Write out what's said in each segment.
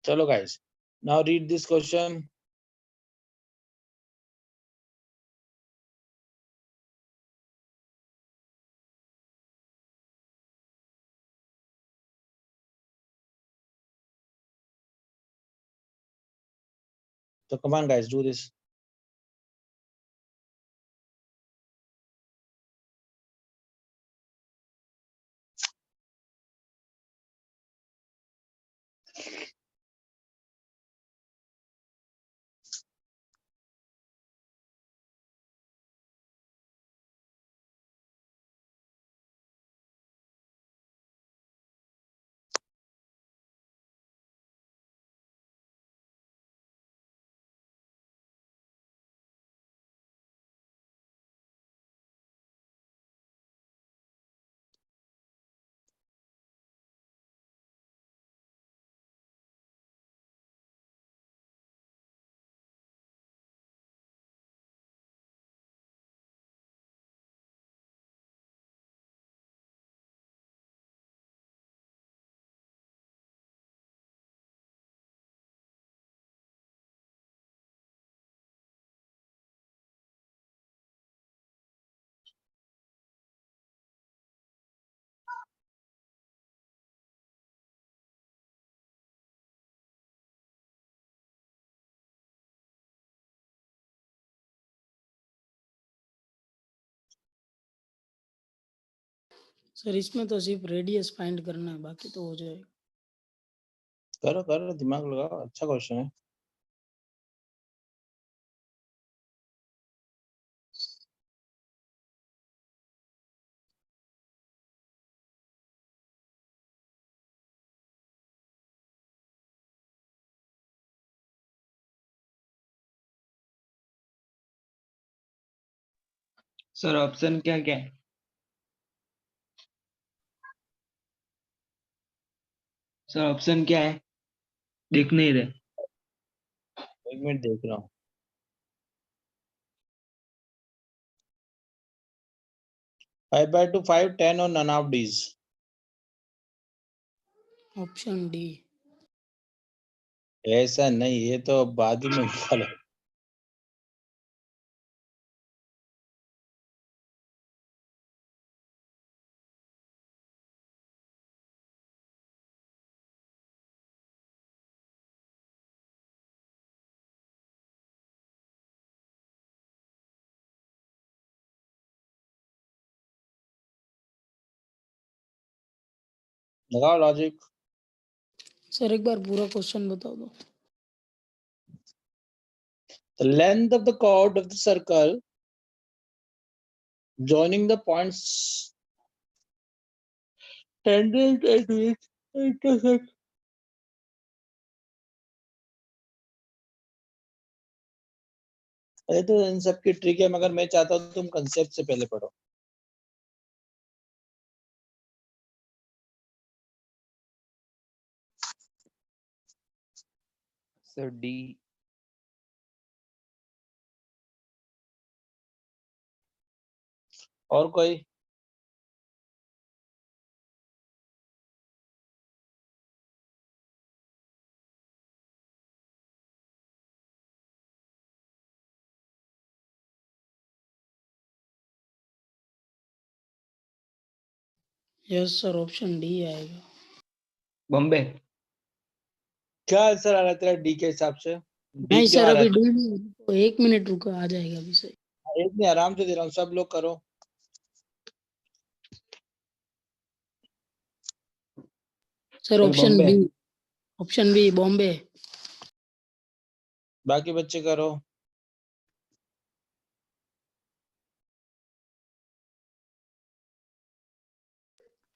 चलो guys, now read this question. So come on guys, do this. Sir इसमें तो सिर्फ रेडियस फाइंड करना है, बाकी तो हो जाएगा। करो करो, दिमाग लगाओ, अच्छा क्वेश्चन है। सर ऑप्शन क्या क्या है? सर ऑप्शन क्या है? देख नहीं रहे। 1 मिनट देख रहा हूँ। 5/2, 5, 10 और none of these. Option D. ऐसा नहीं, ये तो बाद में निकालो। लगाओ लॉजिक। सर एक बार पूरा क्वेश्चन बता दो। The length of the chord of the circle joining the points tangent at which intersect. अरे तो इन सब की ट्रिक है, मगर मैं चाहता हूँ तुम कंसेप्ट से पहले पढ़ो। Sir D. और कोई? यस सर, ऑप्शन डी आएगा। बॉम्बे। क्या आंसर आ रहा है तेरा डी के हिसाब से? डी नहीं क्यों सर, आ रहा अभी है? डी नहीं, तो 1 मिनट रुको, आ जाएगा अभी सही। एक नहीं, आराम से दे रहा हूँ, सब लोग करो। Sir option Bombay. B, option B Bombay. बाकी बच्चे करो।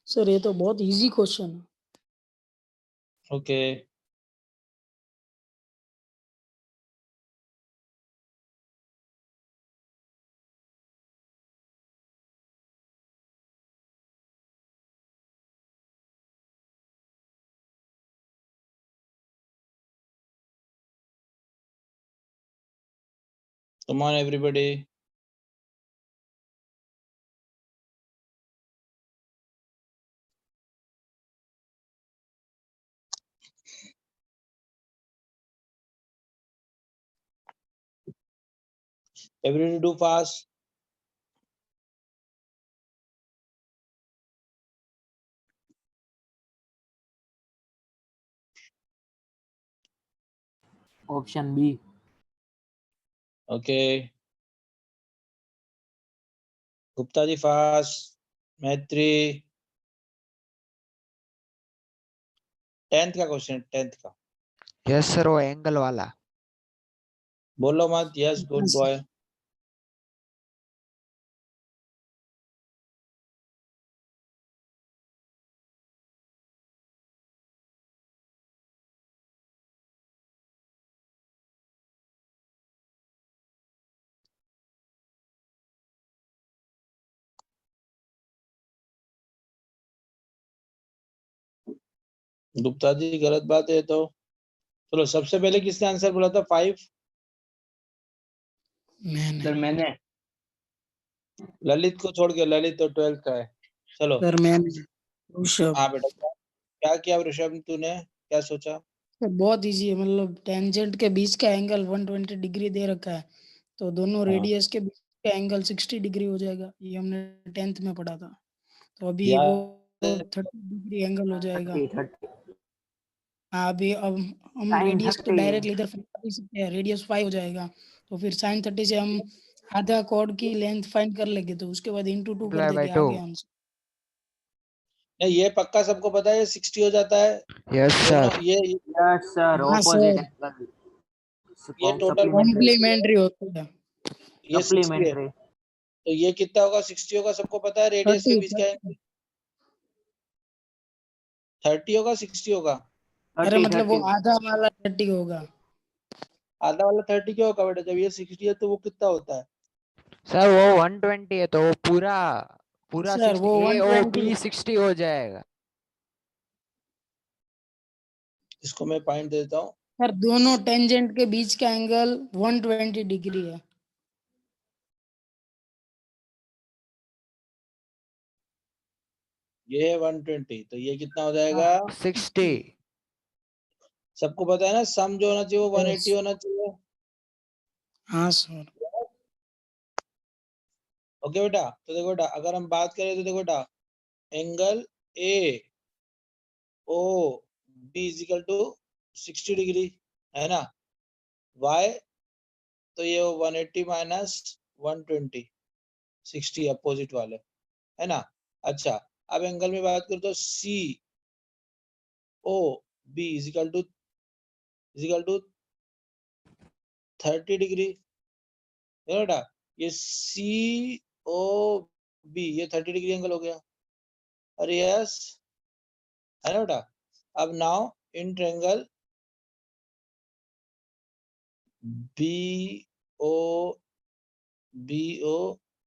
सर ये तो बहुत इजी क्वेश्चन है। Okay. Come on everybody. Everybody do fast. Option B. Okay. Gupta ji fast. Maitri. 10th का क्वेश्चन, 10th का यस सर, वो एंगल वाला। बोलो मत। Yes, good Yes, boy. Gupta ji गलत बात है तो चलो, सबसे पहले किसने आंसर बोला था? 5। मैंने सर मैंने ललित को छोड़ के। ललित तो 12th का है। चलो। सर मैंने ऋषभ। हाँ बेटा, क्या किया ऋषभ तूने? क्या सोचा? सर बहुत इजी है, मतलब टेंजेंट के बीच का एंगल 120 डिग्री दे रखा है, तो दोनों हाँ। रेडियस के बीच का एंगल 60 डिग्री हो जाएगा। ये हमने 10th में पढ़ा था। तो अभी यार, वो 30 डिग्री एंगल हो जाएगा। 30 हाँ, अभी अब हम Sin रेडियस तो 30 डायरेक्टली इधर फाइंड कर ही सकते हैं, रेडियस 5 हो जाएगा। तो फिर sin 30 से हम आधा कॉर्ड की लेंथ फाइंड कर लेंगे, तो उसके बाद into 2 कर Multiply by देंगे, आ 2। गया आंसर। नहीं ये पक्का सबको पता है, ये 60 हो जाता है यस दोनों। सर। ये Yes sir, हाँ opposite सर, angle. ये टोटल Supplementary. कॉम्प्लीमेंट्री होता है। ये 60 है, Supplementary. तो ये कितना होगा? 60 होगा, सबको पता है। रेडियस के 30 बीच का एंगल 30 होगा, 60 होगा। अरे 30 मतलब वो 30. आधा वाला 30 होगा। आधा वाला 30 क्या होगा बेटा? जब ये 60 है तो वो कितना होता है? सर वो 120 है तो वो पूरा पूरा सर 60 वो ए ओ 120 बी 60 हो जाएगा। इसको मैं पॉइंट देता हूँ। सर दोनों टेंजेंट के बीच का एंगल 120 डिग्री है। ये है 120, तो ये कितना हो जाएगा? 60। सबको पता है ना, सम जो होना चाहिए वो 180 Yes. होना चाहिए। हाँ सर। ओके बेटा, तो देखो बेटा, अगर हम बात करें तो देखो बेटा, angle A O B is equal to 60 degree है ना। वाई तो ये 180 माइनस 120, 60 अपोजिट वाले है ना। अच्छा, अब एंगल में बात करें तो C O B is equal to 30 degree है बेटा। ये सी ओ बी ये 30 डिग्री एंगल हो गया। अरे यस, है ना बेटा। अब now in triangle B O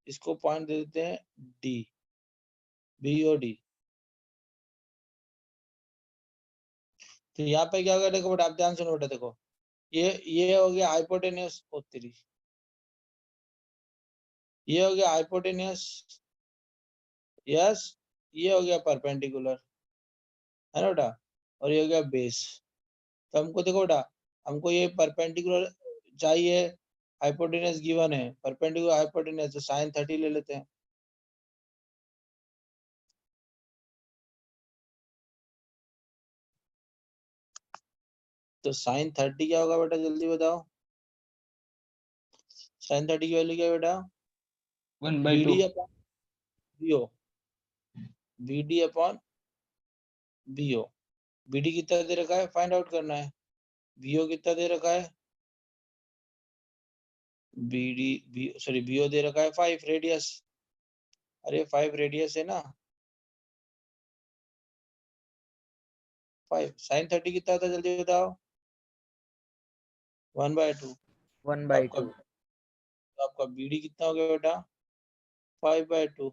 इसको पॉइंट दे देते हैं डी, बी ओ डी। तो यहाँ पे क्या होगा? देखो बेटा, आप ध्यान सुनो बेटा, देखो ये हो गया हाइपोटेनियस ओ तेरी, ये हो गया हाइपोटेनियस। यस, ये हो गया परपेंडिकुलर, है ना बेटा। और ये हो गया बेस। तो हमको देखो बेटा, हमको ये परपेंडिकुलर चाहिए, हाइपोटेनियस गिवन है, परपेंडिकुलर हाइपोटेनियस, तो साइन 30 ले लेते हैं। तो साइन 30 क्या होगा बेटा? जल्दी बताओ। साइन 30 की वैल्यू क्या है बेटा? 1/2. BD upon BO, BD upon BO। BD कितना दे रखा है? फाइंड आउट करना है। BO कितना दे रखा है? BO दे रखा है 5 रेडियस। अरे 5 रेडियस है ना। 5 साइन 30 कितना होता है? जल्दी बताओ। 1/2। 1/2. आपका BD कितना हो गया बेटा? 5/2।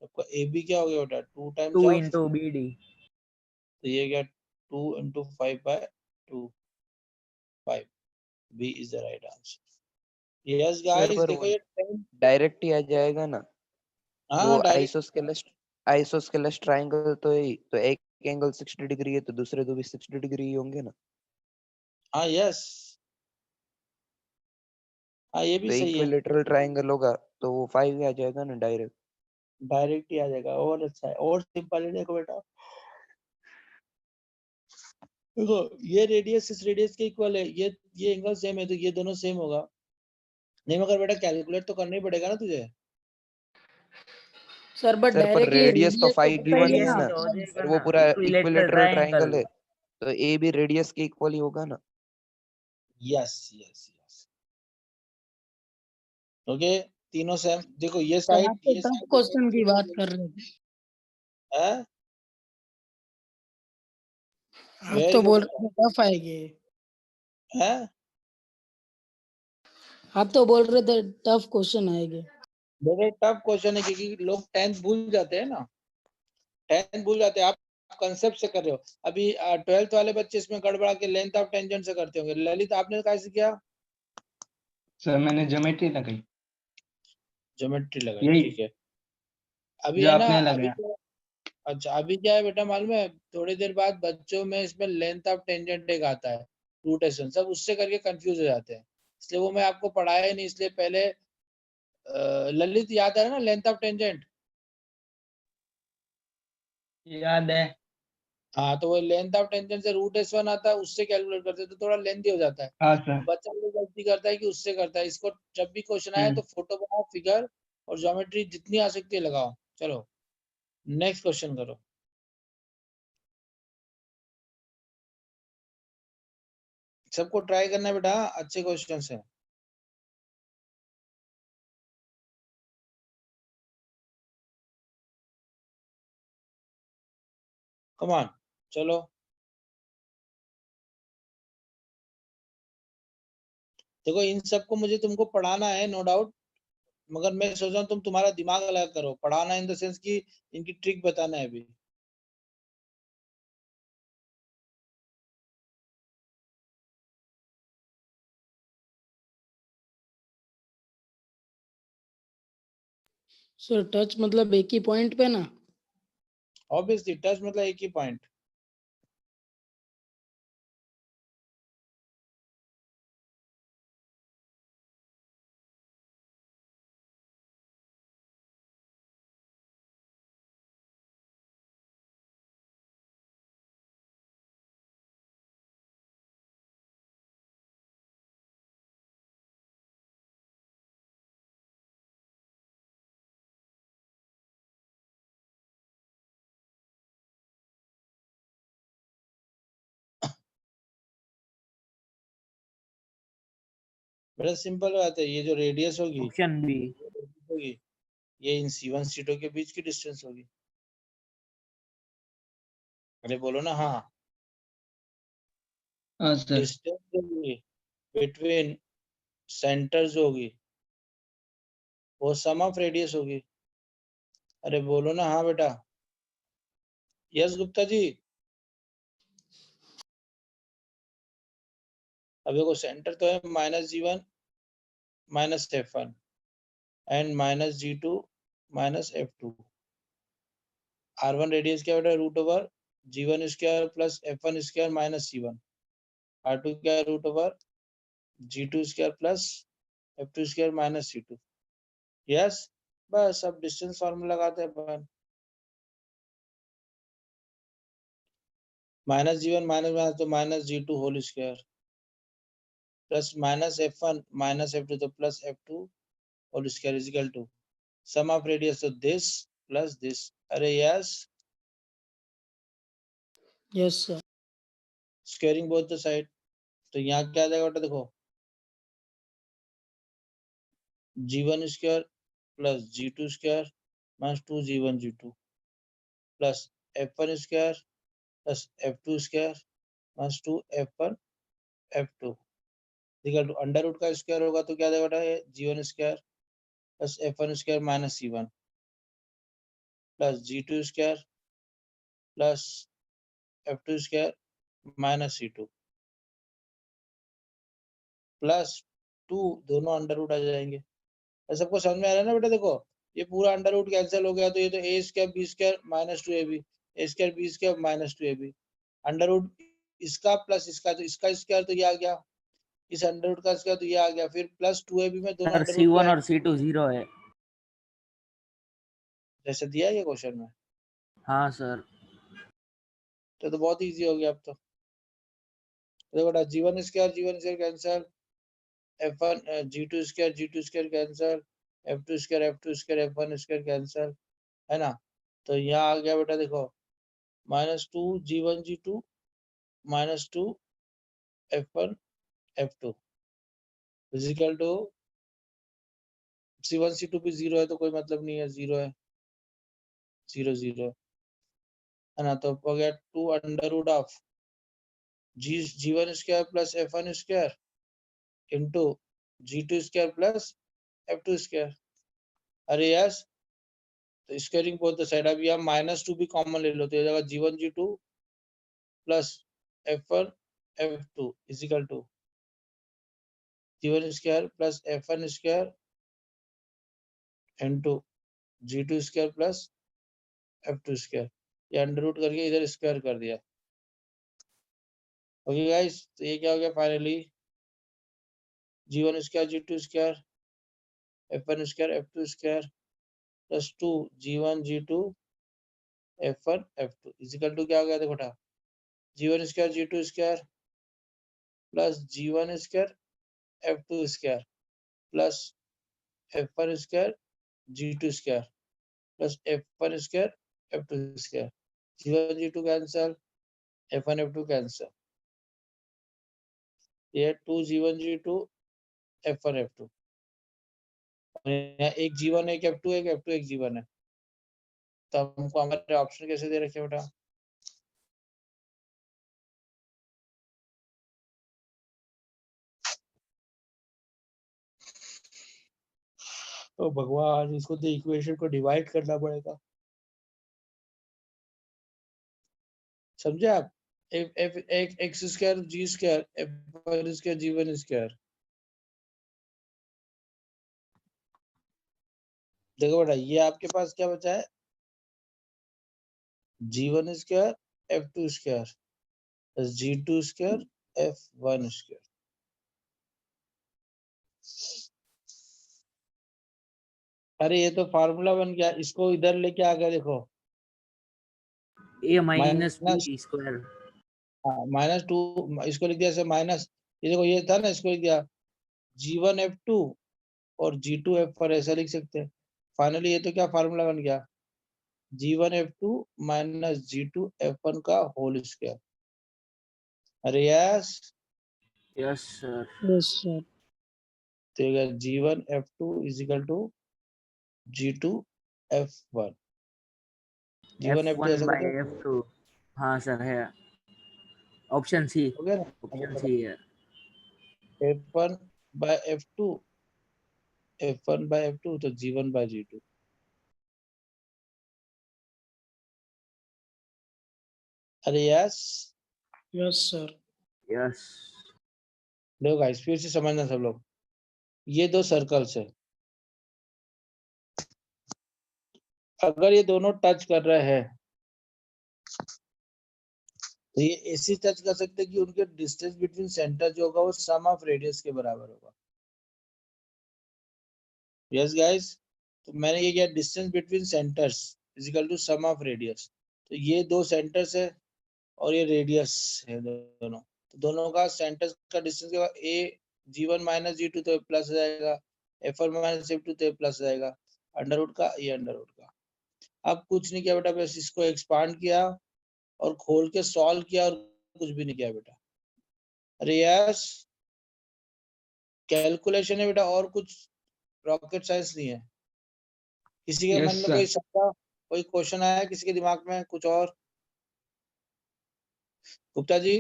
आपका AB क्या हो गया बेटा? 2 टाइम्स 2 ऑफ, into BD. तो ये गया 2 into 5/2, 5। B is the right answer. Yes sir guys, पर देखो वो ये 10। डायरेक्ट ही आ जाएगा ना। हाँ वो डायरेक्ट। आइसोस्केलस ट्रायंगल तो है ही, तो एक एंगल 60 डिग्री है तो दूसरे दो भी 60 डिग्री ही होंगे ना। हाँ यस, हाँ ये भी तो सही है, इक्विलेटरल ट्राइंगल होगा तो वो 5 ही आ जाएगा ना डायरेक्ट। डायरेक्ट ही आ जाएगा। और अच्छा है, और सिंपल है, देखो बेटा, देखो ये रेडियस इस रेडियस के इक्वल है, ये एंगल सेम है, तो ये दोनों सेम होगा। नहीं मगर बेटा कैलकुलेट तो करना ही पड़ेगा ना तुझे। सर बट सर पर डायरेक्टली रेडियस तो रेडियस तो 5 पता ही गिवन है ही है रेडियस ना। ना, से हो जाएगा और वो ना, पूरा इक्विलेटरल इक्विलेटरल ट्राइंगल ट्रायंगल। है, तो ए भी रेडियस के इक्वल ही होगा ना। यस यस यस, ओके, तीनों सेम। देखो ये सर आप तो साइड टफ क्वेश्चन की बात कर रहे थे, है, आप वेरी तो बोल गुड रहे थे टफ आएगी, है। आप तो बोल रहे थे टफ क्वेश्चन आएंगे। देखो टफ क्वेश्चन है क्योंकि लोग 10th भूल जाते हैं ना, 10th भूल जाते हैं। आप कंसेप्ट से कर रहे हो, अभी 12th वाले बच्चे इसमें गड़बड़ा के लेंथ ऑफ टेंजेंट से करते होंगे। ललित आपने कैसे किया? सर मैंने ज्योमेट्री लगाई, ज्योमेट्री लगाई, यही ठीक है। अभी जो है ना, आपने अभी लगाया। अच्छा अभी क्या है बेटा मालूम है, थोड़ी देर बाद बच्चों में इसमें लेंथ ऑफ टेंजेंट एक आता है, रोटेशन, सब उससे करके कंफ्यूज हो जाते हैं। इसलिए वो मैं आपको पढ़ाया ही नहीं, इसलिए पहले ललित याद है ना लेंथ ऑफ टेंजेंट? याद है। हाँ तो वो लेंथ ऑफ टेंजेंट से रूट एस वन आता है, उससे कैलकुलेट करते हैं तो थोड़ा लेंथी हो जाता है। हाँ तो सर। बच्चा ये गलती करता है कि उससे करता है। इसको जब भी क्वेश्चन आए तो फोटो बनाओ, फिगर और ज्योमेट्री जितनी आ सकती है लगाओ। चलो नेक्स्ट क्वेश्चन करो। सबको ट्राई करना है बेटा, अच्छे क्वेश्चन है। कम ऑन, चलो। देखो इन सबको मुझे तुमको पढ़ाना है नो डाउट, मगर मैं सोच रहा हूँ तुम तुम्हारा दिमाग अलग करो, पढ़ाना इन द सेंस की इनकी ट्रिक बताना है अभी। सर टच मतलब एक ही पॉइंट पे ना। ऑब्वियसली टच मतलब एक ही पॉइंट। बड़ा सिंपल बात है, ये जो रेडियस होगी ऑप्शन बी। होगी, ये इन C1 सीटों के बीच की डिस्टेंस होगी। अरे बोलो ना हाँ। हाँ सर। डिस्टेंस होगी बिटवीन सेंटर जो होगी वो सम ऑफ रेडियस होगी। अरे बोलो ना हाँ बेटा। यस गुप्ता जी। अब देखो सेंटर तो है -G1 -F1 and -G2 -F2। R1 radius क्या बेटा, root over G1 square plus F1 square minus C1। R2 क्या है, root over G2 square plus F2 square minus C2। Yes, बस अब डिस्टेंस फॉर्मूला लगाते हैं अपन। -G1 माइनस तो -G2 whole square plus -F1 -F2 तो plus F2 whole square is equal to sum of radius तो this plus this. अरे yes, yes sir. Squaring both the side. तो यहाँ क्या आ जाएगा बेटा, देखो G1 square plus G2 square minus 2G1 G2 plus F1 square plus F2 square minus 2F1 F2 equal to under root का square होगा तो क्या आ जाएगा बेटा, ये G1 square plus F1 square minus C1 plus G2 square plus F2 square minus C2 plus 2, दोनों under root आ जाएंगे। सबको समझ में आ रहा है ना बेटा? देखो ये पूरा अंडर रूट कैंसिल हो गया तो ये तो A square B square minus 2ab, A square B square minus 2ab, under root इसका प्लस इसका तो इसका स्क्वायर तो ये आ गया इस अंडर रूट का स्क्वायर तो ये आ गया, फिर प्लस 2ab में दोनों सर अंडर रूट C1 और C2 0 है। जैसे दिया है ये क्वेश्चन में, हाँ सर। तो बहुत इजी हो गया अब तो। देखो बेटा g1 square cancel, f1 g2 square cancel, f2 square f1 square cancel, है ना। तो यहाँ आ गया बेटा देखो -2 g1 g2 -2 f1 f2 physical to c1 c2 भी 0 है तो कोई मतलब नहीं है, 0 है, 0 0 है ना। तो हो गया 2 under root of g1 square plus f1 square into g2 square plus f2 square. अरे यस, तो स्क्वायरिंग बोथ द साइड। अब यहाँ -2 भी कॉमन ले लो तो ये जाएगा g1 g2 plus f1 f2 equal to g1 square plus f1 square into g2 square plus f2 square. ये अंडर रूट करके इधर स्क्वायर कर दिया। ओके गाइस, तो ये क्या हो गया finally g1 square g2 square f1 square f2 square plus 2 g1 g2 f1 f2 equal to क्या हो गया देखो बेटा g1 square g2 square plus g1 square f2 square plus f1 square g2 square plus f1 square f2 square. g1 g2 cancel, f1 f2 cancel, ये 2 g1 g2 f1 f2, यहाँ एक g1 एक f2 एक f2 एक g1 है। तो हमको हमारे ऑप्शन कैसे दे रखे बेटा, तो भगवान इसको तो इक्वेशन को डिवाइड करना पड़ेगा, समझे आप। एक X square G square f1 square g1 square. देखो बेटा ये आपके पास क्या बचा है g1 square f2 square plus g2 square f1 square. अरे ये तो फार्मूला बन गया, इसको इधर लेके आ गया देखो A minus minus, B square. -2 इसको लिख दिया ऐसे माइनस, ये देखो ये था ना, इसको लिख दिया g1 f2 और g2 f1 ऐसा लिख सकते हैं। फाइनली ये तो क्या फार्मूला बन गया g1 f2 minus g2 f1 का होल स्क्वायर। अरे yes, yes sir. Yes sir. तो g1 f2 equal to g2 f1, g1 f2 F1 ऐसा बाय कुछ F2। हाँ सर है, ऑप्शन सी। हो गया ना। ऑप्शन सी है। f1 bye f2 f1 bye f2 तो g1 बाय g2। अरे यस, यस सर। यस। देखो गाइस फिर से समझना सब लोग, ये दो सर्कल्स है, अगर ये दोनों टच कर रहे हैं तो ये ऐसे टच कर सकते हैं कि उनके डिस्टेंस बिटवीन सेंटर जो होगा वो सम ऑफ रेडियस के बराबर होगा। यस गाइस, तो मैंने ये किया distance between centres equal to sum of radius. तो ये दो सेंटर्स है और ये रेडियस है दोनों, तो दोनों का सेंटर्स का डिस्टेंस क्या होगा a g1 माइनस g2 तो प्लस हो जाएगा, f1 माइनस f2 तो प्लस हो जाएगा, अंडर रूट का ये अंडर रूट का। अब कुछ नहीं किया बेटा, बस इसको एक्सपांड किया और खोल के सॉल्व किया और कुछ भी नहीं किया बेटा। अरे यस, कैलकुलेशन है बेटा और कुछ रॉकेट साइंस नहीं है। किसी के मन यस में कोई सर। सबका कोई क्वेश्चन आया किसी के दिमाग में कुछ और, गुप्ता जी।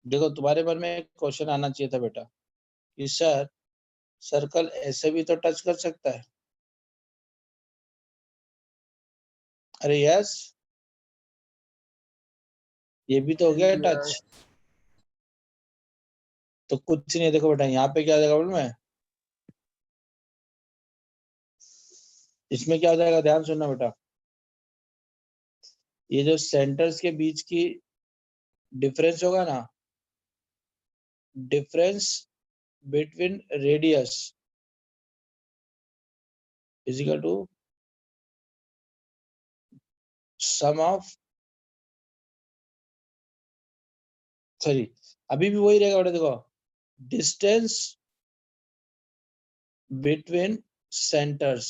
देखो तुम्हारे मन में एक क्वेश्चन आना चाहिए था बेटा कि सर सर्कल ऐसे भी तो टच कर सकता है। अरे यस, ये भी तो हो गया टच। तो कुछ नहीं है, देखो बेटा यहाँ पे क्या प्रॉब्लम है, इसमें क्या हो जाएगा, ध्यान सुनना बेटा, ये जो सेंटर्स के बीच की डिफरेंस होगा ना, difference between radius is equal to sum of, sorry अभी भी वही रहेगा बेटा, देखो distance between centres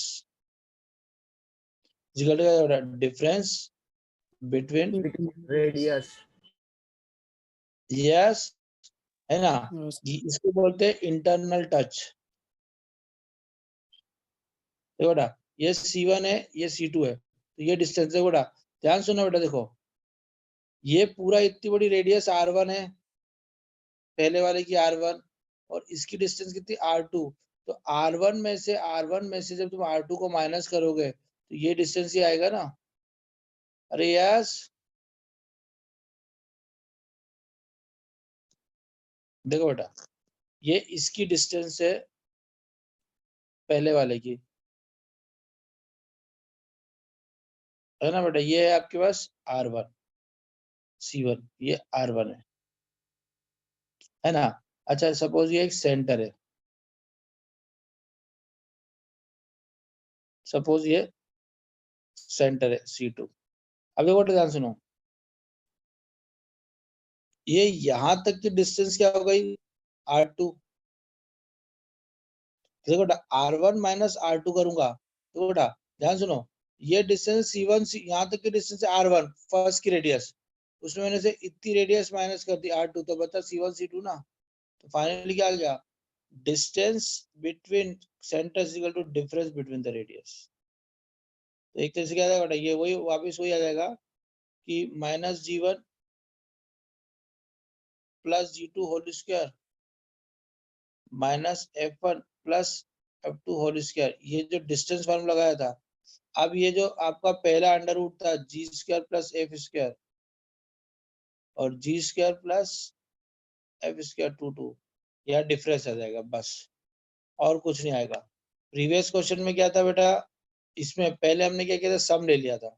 is equal to बेटा डिफरेंस बिटवीन, रेडियस। यस है ना, Yes. इसको बोलते हैं इंटरनल टच। देखो बेटा ये C1 है, ये C2 है, तो ये डिस्टेंस है बेटा। ध्यान सुनो बेटा, देखो ये पूरा इतनी बड़ी रेडियस R1 है, पहले वाले की R1, और इसकी डिस्टेंस कितनी R2। तो R1 में से जब तुम R2 को माइनस करोगे तो ये डिस्टेंस ही आएगा ना। अरे यस, देखो बेटा ये इसकी डिस्टेंस है पहले वाले की, है ना बेटा, ये है आपके पास R1 C1, ये R1 है ना। अच्छा सपोज ये एक सेंटर है, सपोज ये सेंटर है C2। अब देखो बेटा ध्यान सुनो, ये यहां तक की डिस्टेंस क्या हो गई R2। देखो बेटा R1 माइनस R2 करूंगा तो बेटा ध्यान सुनो, ये डिस्टेंस C1 से यहाँ तक की डिस्टेंस है R1 फर्स्ट की रेडियस, उसमें मैंने से इतनी रेडियस माइनस कर दी R2, तो बचा C1 C2 ना। तो फाइनली क्या आ गया, distance between centres equal to difference between the radius. तो एक तरह से क्या आ जाएगा बेटा, ये वही वापस वही आ जाएगा कि minus G1 plus G2 whole square minus F1 plus F2 whole square, ये जो डिस्टेंस फॉर्मूला लगाया था। अब ये जो आपका पहला अंडर रूट था G square plus F square, और G square plus F square two यह डिफरेंस आ जाएगा बस, और कुछ नहीं आएगा। प्रीवियस क्वेश्चन में क्या था बेटा, इसमें पहले हमने क्या किया था, सम ले लिया था।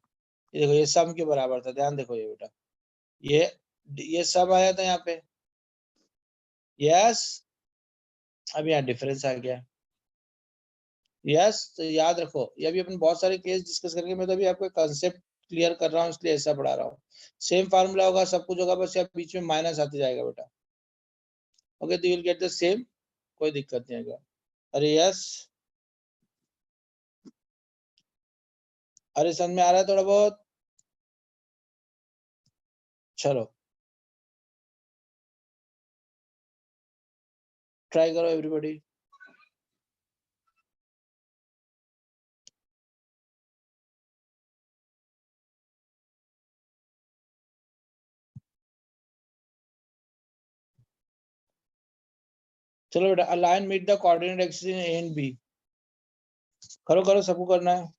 ये देखो ये सम के बराबर था, ध्यान देखो ये बेटा, ये सम आया था यहाँ पे, यस। अब यहाँ डिफरेंस आ गया, यस। तो याद रखो, ये अभी अपन बहुत सारे केस डिस्कस करके, मैं तो अभी आपको कंसेप्ट क्लियर कर रहा हूँ इसलिए ऐसा पढ़ा रहा हूँ। सेम फार्मूला होगा, सब कुछ होगा, बस यहाँ बीच में माइनस आते जाएगा बेटा। ओके तो you will get the same, कोई दिक्कत नहीं आएगा। अरे यस, अरे समझ में आ रहा है थोड़ा बहुत, चलो ट्राई करो एवरीबॉडी। चलो बेटा, a line meet the coordinate axis in A and B, करो करो, सबको करना है।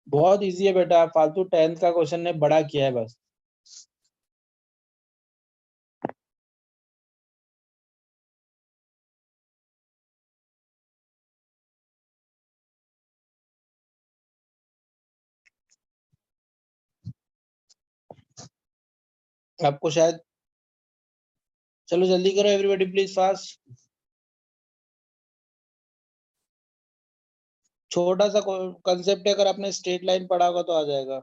बहुत इजी है बेटा, फालतू 10th का क्वेश्चन ने बड़ा किया है बस। आपको शायद, चलो जल्दी करो एवरीबॉडी प्लीज फास्ट। छोटा सा कंसेप्ट है, अगर आपने स्ट्रेट लाइन पढ़ा होगा तो आ जाएगा।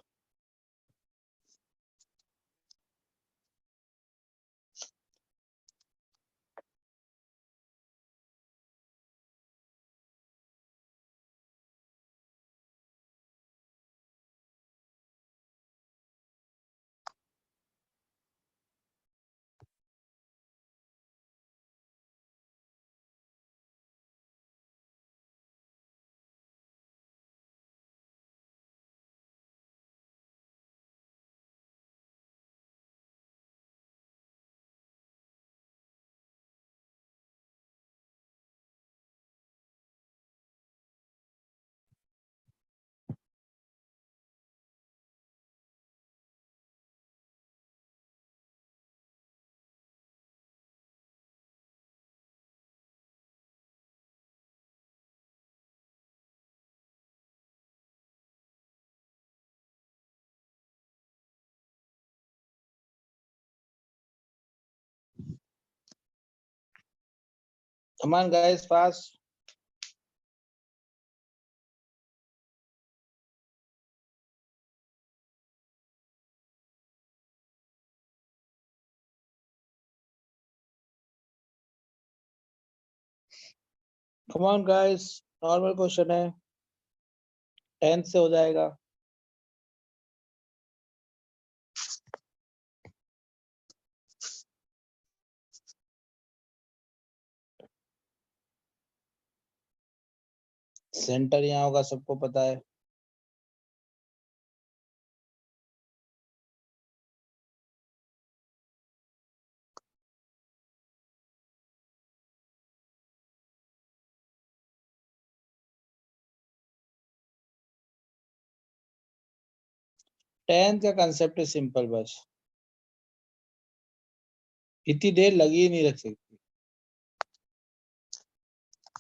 Come on guys, fast. Come on guys, normal question है, 10th से हो जाएगा। सेंटर यहाँ होगा, सबको पता है। टेंथ का कंसेप्ट है सिंपल, बस इतनी देर लगी ही नहीं रख सकती।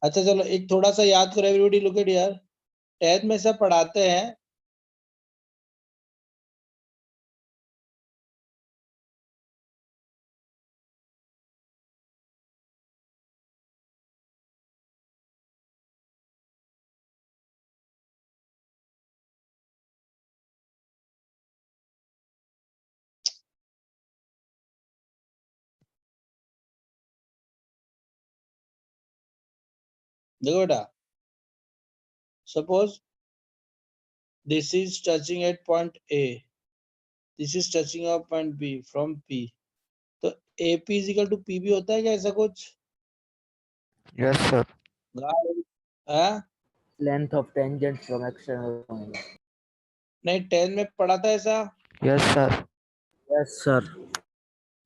अच्छा चलो एक थोड़ा सा याद करो एवरीबॉडी, लुक एट यार, टेंथ में सब पढ़ाते हैं देखो बेटा, suppose this is touching at point A, this is touching of point B from P, तो AP इजिकल टू पी भी होता है क्या ऐसा कुछ? Yes, sir. हाँ? Length of tangent from external point. नहीं, 10 में पढ़ा था ऐसा? Yes, sir. Yes, sir.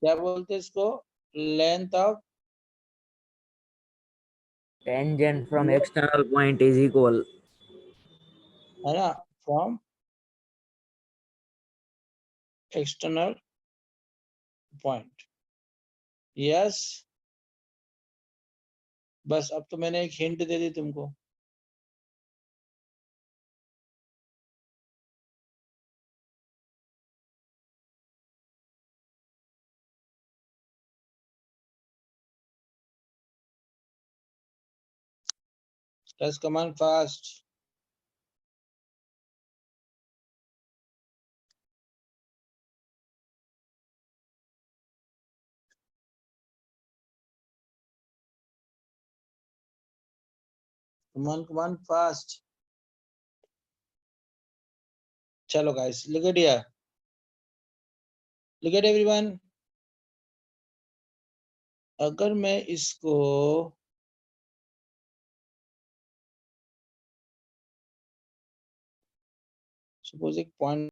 क्या बोलते हैं इसको? Length of Tangent from external point is equal. है ना, फ्रॉम एक्सटर्नल पॉइंट। यस, बस अब तो मैंने एक हिंट दे दी तुमको। Let's come on fast. Come on fast. चलो guys, look at here. Look at everyone. अगर मैं इसको suppose एक पॉइंट